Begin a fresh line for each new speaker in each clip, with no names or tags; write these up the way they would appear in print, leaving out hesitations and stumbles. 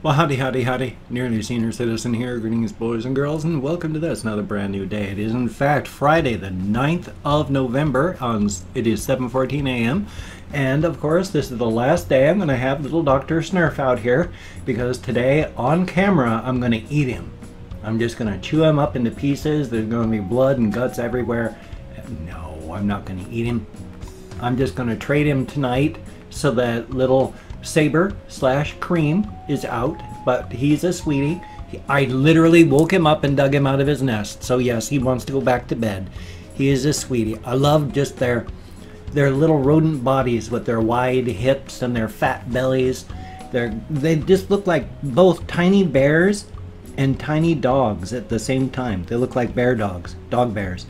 Well, howdy, howdy, howdy. Nearly senior citizen here. Greetings, boys and girls, and welcome to this, another brand new day. It is, in fact, Friday, the 9th of November. It is 7:14 a.m. And, of course, this is the last day I'm going to have little Dr. Snurf out here, because today, on camera, I'm going to eat him. I'm just going to chew him up into pieces. There's going to be blood and guts everywhere. No, I'm not going to eat him. I'm just going to trade him tonight so that little Saber / Cream is out, but he's a sweetie. I literally woke him up and dug him out of his nest. So yes, he wants to go back to bed. He is a sweetie. I love just their little rodent bodies with their wide hips and their fat bellies. They just look like both tiny bears and tiny dogs at the same time. They look like dog bears.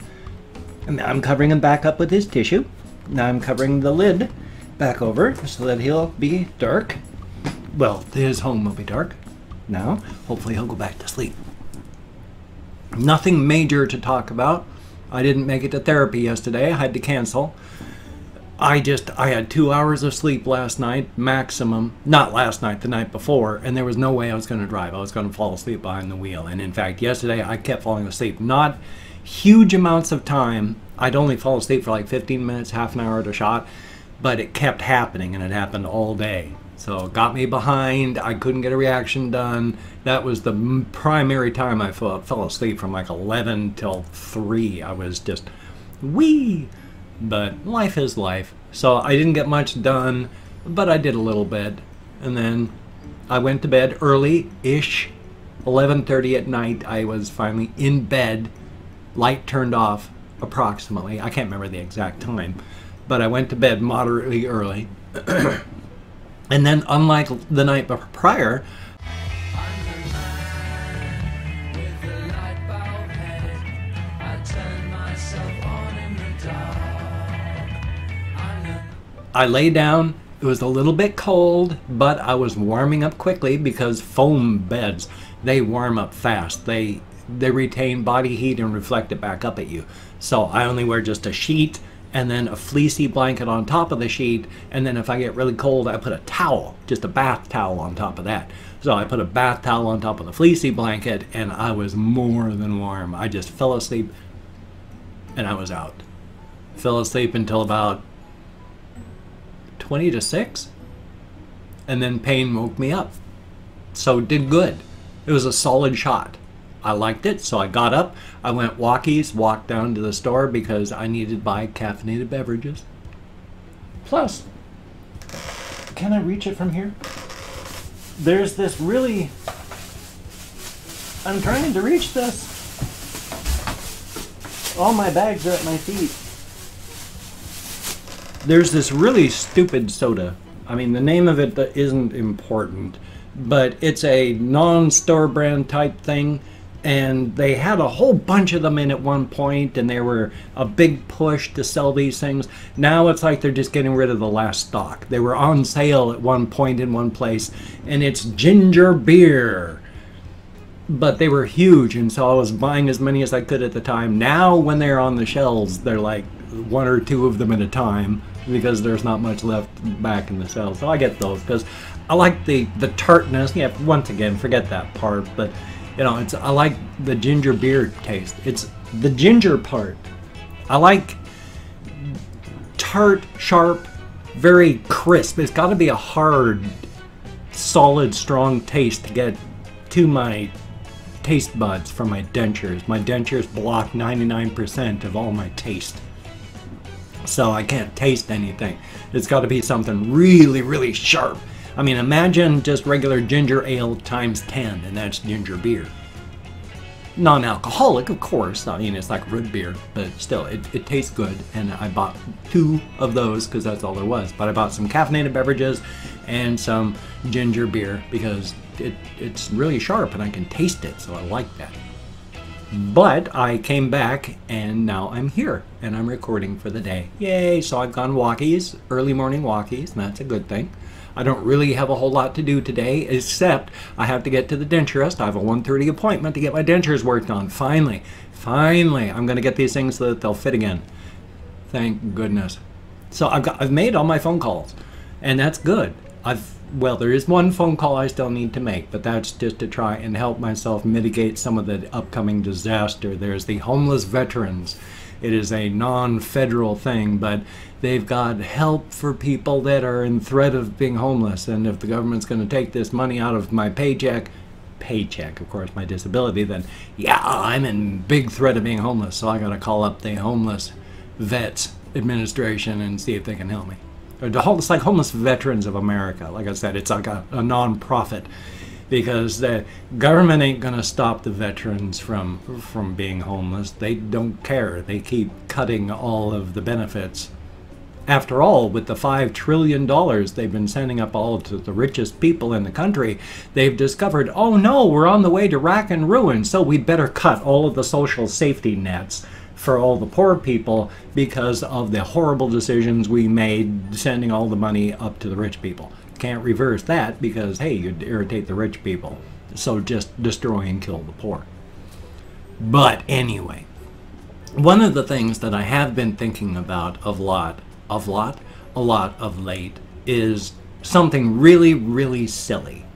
And I'm covering him back up with his tissue. Now I'm covering the lid back over so that he'll be dark. Well, his home will be dark. Now, hopefully he'll go back to sleep. Nothing major to talk about. I didn't make it to therapy yesterday. I had to cancel. I had 2 hours of sleep last night, maximum. Not last night, the night before, and there was no way I was going to drive. I was going to fall asleep behind the wheel. And in fact, yesterday I kept falling asleep. Not huge amounts of time. I'd only fall asleep for like 15 minutes, half an hour at a shot. But it kept happening, and it happened all day. So it got me behind. I couldn't get a reaction done. That was the primary time I fell asleep, from like 11 till 3. I was just wee. But life is life. So I didn't get much done, but I did a little bit. And then I went to bed early-ish. 11:30 at night, I was finally in bed. Light turned off approximately. I can't remember the exact time. But I went to bed moderately early. And then, unlike the night prior, I lay down. It was a little bit cold, but I was warming up quickly because foam beds, they warm up fast. They retain body heat and reflect it back up at you. So I only wear just a sheet and then a fleecy blanket on top of the sheet, and then if I get really cold, I put a towel, just a bath towel on top of that. So I put a bath towel on top of the fleecy blanket, and I was more than warm. I just fell asleep, and I was out. Fell asleep until about 20 to 6, and then pain woke me up. So did good. It was a solid shot. I liked it, so I got up, I went walked down to the store because I needed to buy caffeinated beverages. Plus, can I reach it from here? There's this really... I'm trying to reach this. All my bags are at my feet. There's this really stupid soda. I mean, the name of it isn't important, but it's a non-store brand type thing. And they had a whole bunch of them in at one point, and they were a big push to sell these things. Now it's like they're just getting rid of the last stock. They were on sale at one point in one place, and it's ginger beer. But they were huge, and so I was buying as many as I could at the time. Now when they're on the shelves, they're like 1 or 2 of them at a time because there's not much left back in the sales. So I get those because I like the tartness. Yeah, once again, forget that part, but you know, I like the ginger beer taste. It's the ginger part. I like tart, sharp, very crisp. It's got to be a hard, solid, strong taste to get to my taste buds from my dentures. My dentures block 99% of all my taste. So I can't taste anything. It's got to be something really, really sharp. I mean, imagine just regular ginger ale times 10, and that's ginger beer. Non-alcoholic, of course. I mean, it's like root beer, but still, it tastes good. And I bought 2 of those because that's all there was. But I bought some caffeinated beverages and some ginger beer because it's really sharp and I can taste it, so I like that. But I came back and now I'm here and I'm recording for the day. Yay! So I've gone walkies, early morning walkies, and that's a good thing. I don't really have a whole lot to do today, except I have to get to the denturist. I have a 1:30 appointment to get my dentures worked on. Finally, I'm going to get these things so that they'll fit again. Thank goodness. So I've made all my phone calls, and that's good. well, there is one phone call I still need to make, but that's just to try and help myself mitigate some of the upcoming disaster. There's the homeless veterans. It is a non-federal thing, but they've got help for people that are in threat of being homeless. And if the government's going to take this money out of my paycheck, of course, my disability, then yeah, I'm in big threat of being homeless. So I got to call up the Homeless Vets Administration and see if they can help me. It's like Homeless Veterans of America. Like I said, it's like a non-profit, because the government ain't going to stop the veterans from being homeless. They don't care. They keep cutting all of the benefits. After all, with the $5 trillion they've been sending up all to the richest people in the country, they've discovered, oh no, we're on the way to rack and ruin, so we'd better cut all of the social safety nets for all the poor people because of the horrible decisions we made sending all the money up to the rich people. Can't reverse that because, hey, you'd irritate the rich people. So just destroy and kill the poor. But anyway, one of the things that I have been thinking about a lot of late is something really, really silly.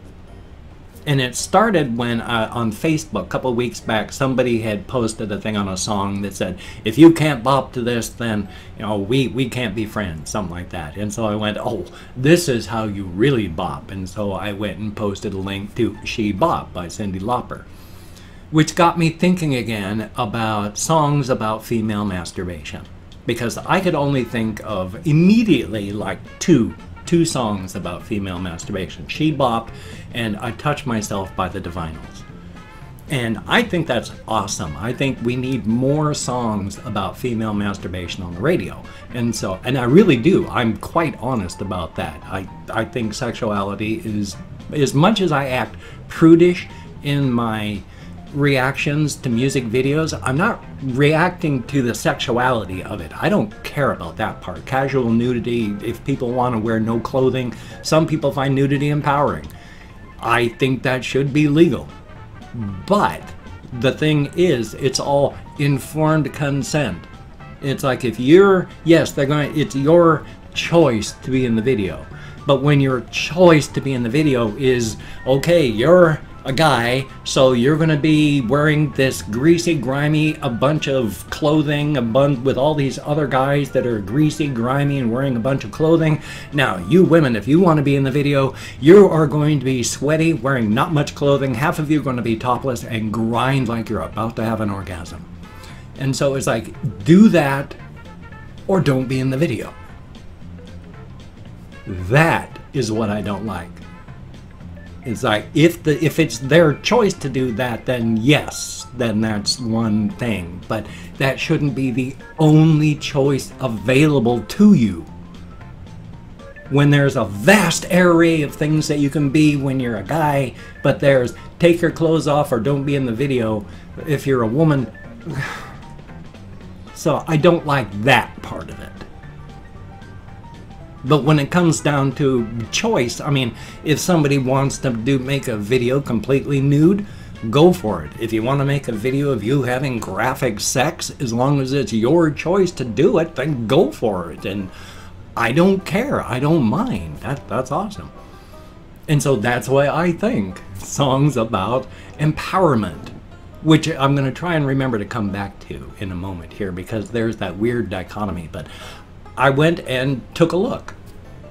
And it started when on Facebook a couple of weeks back, somebody had posted a thing on a song that said, if you can't bop to this, then we can't be friends, something like that. And so I went, oh, this is how you really bop. And so I went and posted a link to She Bop by Cyndi Lauper, which got me thinking again about songs about female masturbation, because I could only think of immediately like two songs about female masturbation: She Bop and I Touch Myself by the Divinyls. And I think that's awesome. I think we need more songs about female masturbation on the radio. And I really do. I'm quite honest about that. I think sexuality is, as much as I act prudish in my reactions to music videos, I'm not reacting to the sexuality of it. I don't care about that part. Casual nudity, if people want to wear no clothing, some people find nudity empowering. I think that should be legal. But the thing is, it's all informed consent. It's like if you're, yes, it's your choice to be in the video. But when your choice to be in the video is, okay, you're a guy, so you're gonna be wearing this greasy, grimy, a bunch of clothing, with all these other guys that are greasy, grimy, and wearing a bunch of clothing. Now, you women, if you want to be in the video, you are going to be sweaty, wearing not much clothing. Half of you are going to be topless and grind like you're about to have an orgasm. And so it's like, do that or don't be in the video. That is what I don't like. It's like, if it's their choice to do that, then yes, then that's one thing. But that shouldn't be the only choice available to you. When there's a vast array of things that you can be when you're a guy, but there's take your clothes off or don't be in the video if you're a woman. So I don't like that part of it. But when it comes down to choice, I mean, if somebody wants to make a video completely nude, go for it. If you want to make a video of you having graphic sex, as long as it's your choice to do it, then go for it. And I don't care. I don't mind. That's awesome. And so that's why I think songs about empowerment, which I'm going to try and remember to come back to in a moment here, because there's that weird dichotomy. But I went and took a look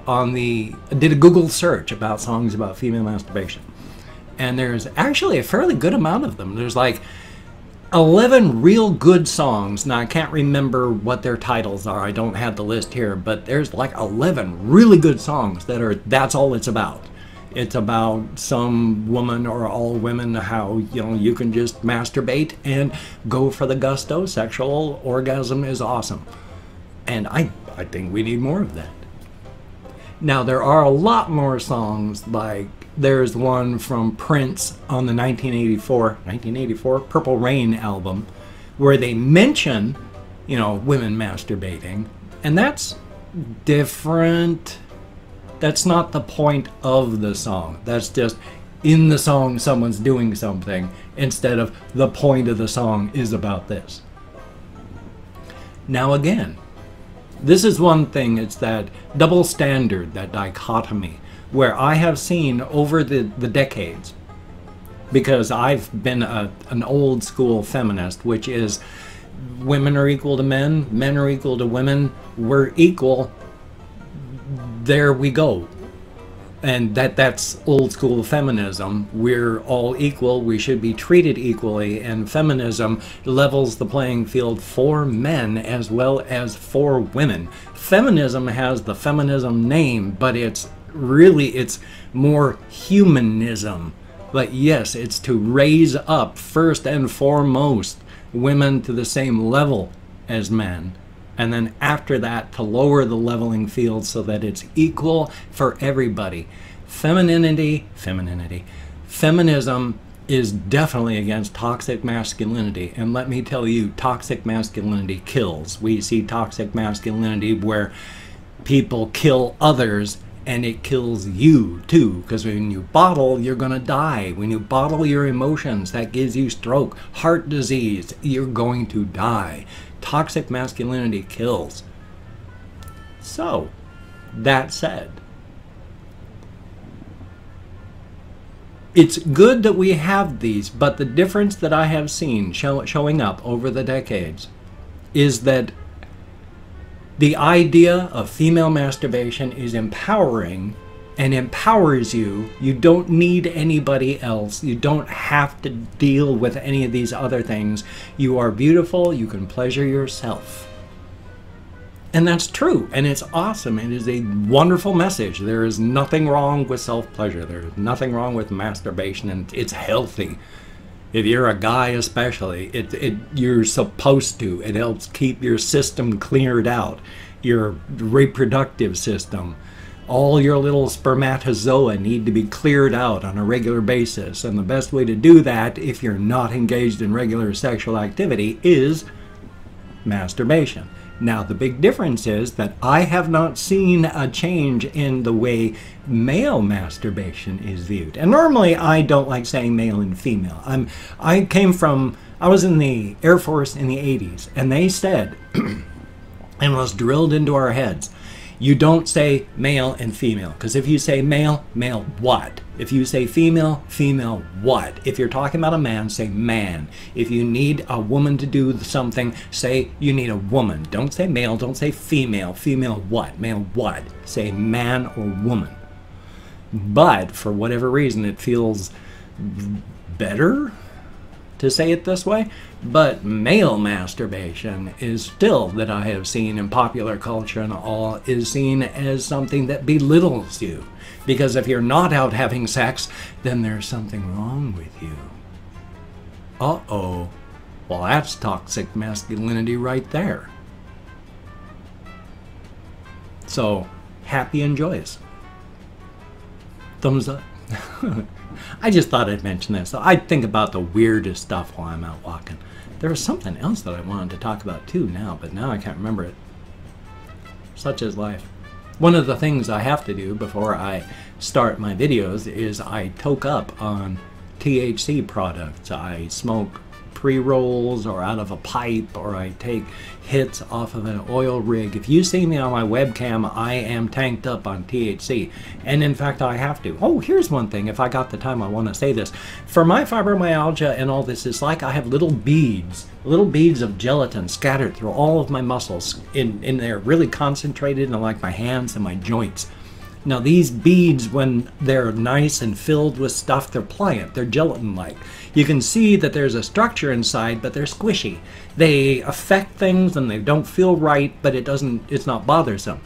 did a Google search about songs about female masturbation. And there's actually a fairly good amount of them. There's like 11 real good songs. Now I can't remember what their titles are. I don't have the list here, but there's like 11 really good songs that's all it's about. It's about some woman or all women, how you can just masturbate and go for the gusto. Sexual orgasm is awesome. And I think we need more of that. Now, there are a lot more songs, like there's one from Prince on the 1984 Purple Rain album, where they mention, women masturbating, and that's different. That's not the point of the song. That's just in the song someone's doing something, instead of the point of the song is about this. Now again, this is one thing, it's that double standard, that dichotomy. where I have seen over the decades, because I've been an old school feminist, which is women are equal to men, men are equal to women, we're equal, there we go. And that's old school feminism. We're all equal, we should be treated equally, and feminism levels the playing field for men as well as for women. Feminism has the feminism name, but it's more humanism. Like, yes, it's to raise up first and foremost women to the same level as men, and then after that to lower the leveling field so that it's equal for everybody. Feminism is definitely against toxic masculinity, and let me tell you, toxic masculinity kills. We see toxic masculinity where people kill others, and it kills you too, because when you bottle, you're gonna die. When you bottle your emotions, that gives you stroke, heart disease, you're going to die. Toxic masculinity kills. So, that said, it's good that we have these, but the difference that I have seen showing up over the decades is that the idea of female masturbation is empowering and empowers you. You don't need anybody else. You don't have to deal with any of these other things. You are beautiful. You can pleasure yourself. And that's true, and it's awesome. It is a wonderful message. There is nothing wrong with self-pleasure. There is nothing wrong with masturbation, and it's healthy. If you're a guy especially, you're supposed to. It helps keep your system cleared out, your reproductive system. All your little spermatozoa need to be cleared out on a regular basis. And the best way to do that, if you're not engaged in regular sexual activity, is masturbation. Now, the big difference is that I have not seen a change in the way male masturbation is viewed. And normally I don't like saying male and female. I was in the Air Force in the 80s, and they said, and was drilled into our heads, you don't say male and female, because if you say male, male what? If you say female, female what? If you're talking about a man, say man. If you need a woman to do something, say you need a woman. Don't say male, don't say female. Female what? Male what? Say man or woman. But for whatever reason, it feels better to say it this way. But male masturbation is still, that I have seen in popular culture and all, is seen as something that belittles you. Because if you're not out having sex, then there's something wrong with you. Uh-oh. Well, that's toxic masculinity right there. So, happy and joyous. Thumbs up. I just thought I'd mention this. I think about the weirdest stuff while I'm out walking. There was something else that I wanted to talk about too now, but now I can't remember it. Such is life. One of the things I have to do before I start my videos is I toke up on THC products. I smoke pre-rolls or out of a pipe, or I take hits off of an oil rig. If you see me on my webcam, I am tanked up on THC, and in fact I have to. Oh, here's one thing, if I got the time I want to say this. For my fibromyalgia and all this, it's like I have little beads of gelatin scattered through all of my muscles in there, really concentrated in like my hands and my joints. Now these beads, when they're nice and filled with stuff, they're pliant, they're gelatin-like. You can see that there's a structure inside, but they're squishy. They affect things and they don't feel right, but it's not bothersome.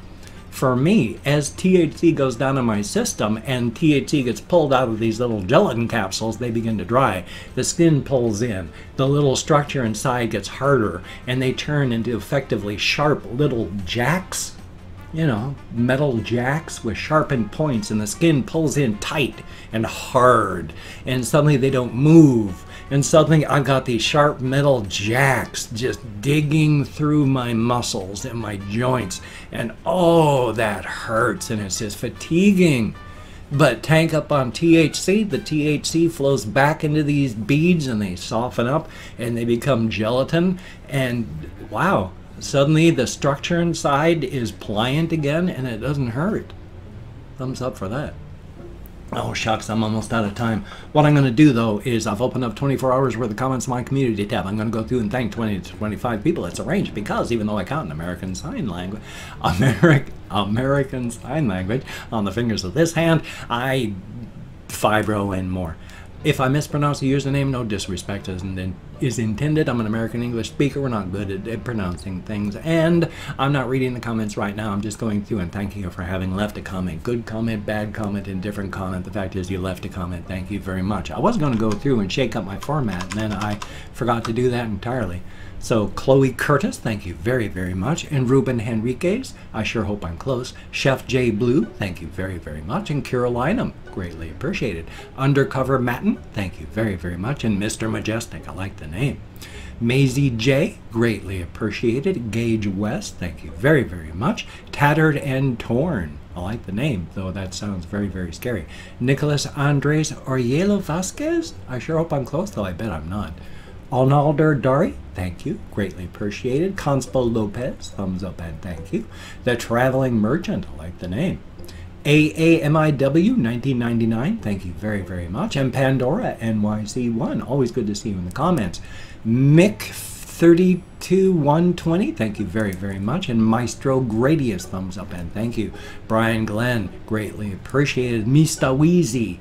For me, as THC goes down in my system and THC gets pulled out of these little gelatin capsules, they begin to dry. The skin pulls in, the little structure inside gets harder, and they turn into effectively sharp little jacks. You know, metal jacks with sharpened points, and the skin pulls in tight and hard, and suddenly they don't move, and suddenly I've got these sharp metal jacks just digging through my muscles and my joints, and oh, that hurts, and it's just fatiguing. But tank up on THC, the THC flows back into these beads and they soften up and they become gelatin, and wow, suddenly the structure inside is pliant again and it doesn't hurt. Thumbs up for that. Oh shucks, I'm almost out of time. What I'm going to do though is I've opened up 24 hours worth of comments in my community tab. I'm going to go through and thank 20 to 25 people. It's arranged because even though I count in American Sign Language, American Sign Language on the fingers of this hand, I fibro and more. If I mispronounce a username, no disrespect is intended. I'm an American English speaker. We're not good at pronouncing things. And I'm not reading the comments right now. I'm just going through and thanking you for having left a comment. Good comment, bad comment, indifferent comment. The fact is you left a comment. Thank you very much. I was going to go through and shake up my format, and then I forgot to do that entirely. So Chloe Curtis, thank you very, very much. And Ruben Henriquez, I sure hope I'm close. Chef J Blue, thank you very, very much. And Carolina, greatly appreciated. Undercover Matten, thank you very, very much. And Mr. Majestic, I like the name. Maisie J, greatly appreciated. Gage West, thank you very, very much. Tattered and Torn, I like the name, though that sounds very, very scary. Nicholas Andres Orielo Vasquez, I sure hope I'm close, though I bet I'm not. Arnaldo Dari, thank you, greatly appreciated. Conspo Lopez, thumbs up and thank you. The Traveling Merchant, I like the name. AAMIW 1999, thank you very, very much. And Pandora NYC1, always good to see you in the comments. Mick 32120, thank you very, very much. And Maestro Gradius, thumbs up and thank you. Brian Glenn, greatly appreciated. Mista Weezy,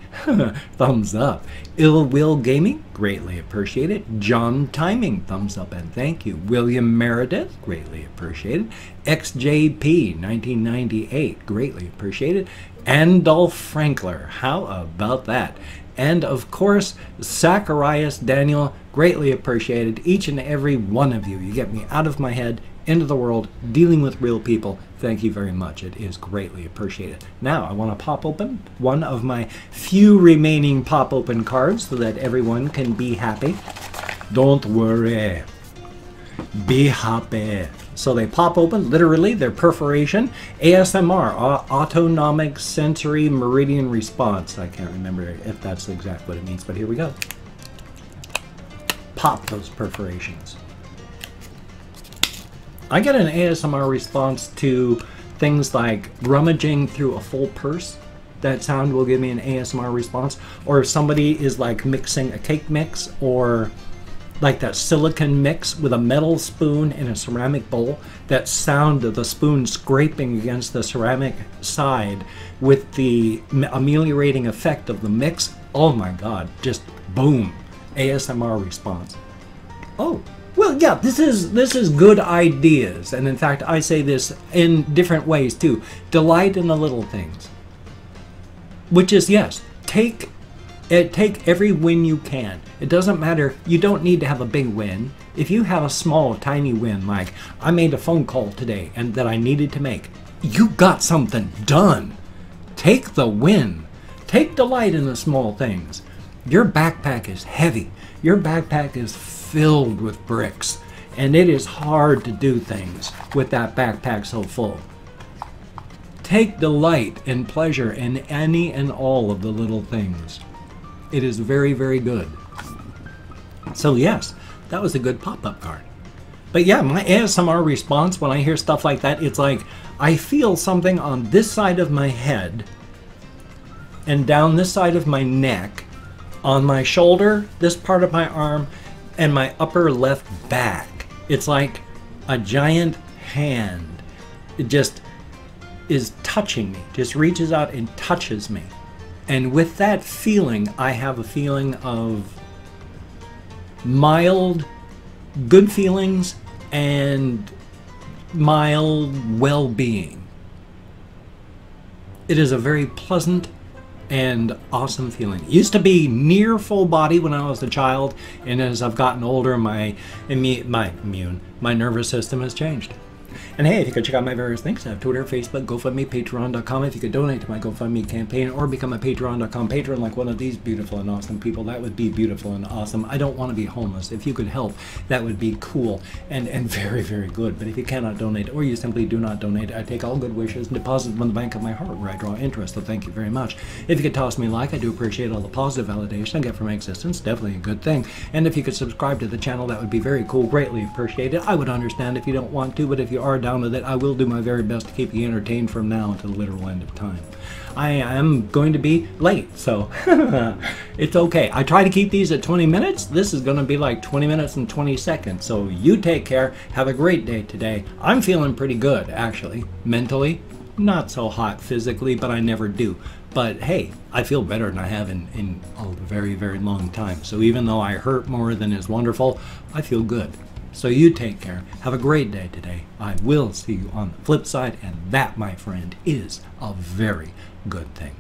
thumbs up. Ill Will Gaming, greatly appreciated. John Timing, thumbs up and thank you. William Meredith, greatly appreciated. XJP 1998, greatly appreciated. Andolph Frankler, how about that? And of course, Zacharias Daniel, greatly appreciated. Each and every one of you. You get me out of my head, into the world, dealing with real people. Thank you very much. It is greatly appreciated. Now, I want to pop open one of my few remaining pop open cards so that everyone can be happy. Don't worry. Be happy. So they pop open, literally, their perforation. ASMR, Autonomic Sensory Meridian Response. I can't remember if that's exactly what it means, but here we go. Pop those perforations. I get an ASMR response to things like rummaging through a full purse. That sound will give me an ASMR response. Or if somebody is like mixing a cake mix, or like that silicone mix with a metal spoon in a ceramic bowl, that sound of the spoon scraping against the ceramic side with the ameliorating effect of the mix, oh my god, just boom, ASMR response. Oh, well, yeah, this is good ideas, and in fact I say this in different ways too. Delight in the little things, which is, yes, take every win you can. It doesn't matter. You don't need to have a big win. If you have a small, tiny win, like I made a phone call today and that I needed to make, you got something done. Take the win. Take delight in the small things. Your backpack is heavy. Your backpack is filled with bricks, and it is hard to do things with that backpack so full. Take delight and pleasure in any and all of the little things. It is very, very good. So yes, that was a good pop-up card. But yeah, my ASMR response when I hear stuff like that, it's like I feel something on this side of my head and down this side of my neck, on my shoulder, this part of my arm, and my upper left back. It's like a giant hand. It just is touching me, just reaches out and touches me. And with that feeling, I have a feeling of mild good feelings and mild well-being. It is a very pleasant and awesome feeling. It used to be near full body when I was a child, and as I've gotten older, my nervous system has changed. And hey, if you could check out my various links, I have Twitter, Facebook, GoFundMe, Patreon.com. If you could donate to my GoFundMe campaign or become a Patreon.com patron like one of these beautiful and awesome people, that would be beautiful and awesome. I don't want to be homeless. If you could help, that would be cool and very, very good. But if you cannot donate, or you simply do not donate, I take all good wishes and deposit them in the bank of my heart where I draw interest, so thank you very much. If you could toss me a like, I do appreciate all the positive validation I get from my existence, definitely a good thing. And if you could subscribe to the channel, that would be very cool, greatly appreciated. I would understand if you don't want to, but if you are are down with it, I will do my very best to keep you entertained from now until the literal end of time. I am going to be late, so it's okay. I try to keep these at 20 minutes. This is going to be like 20 minutes and 20 seconds. So you take care. Have a great day today. I'm feeling pretty good, actually. Mentally, not so hot physically, but I never do. But hey, I feel better than I have in a very, very long time. So even though I hurt more than is wonderful, I feel good. So you take care. Have a great day today. I will see you on the flip side, and that, my friend, is a very good thing.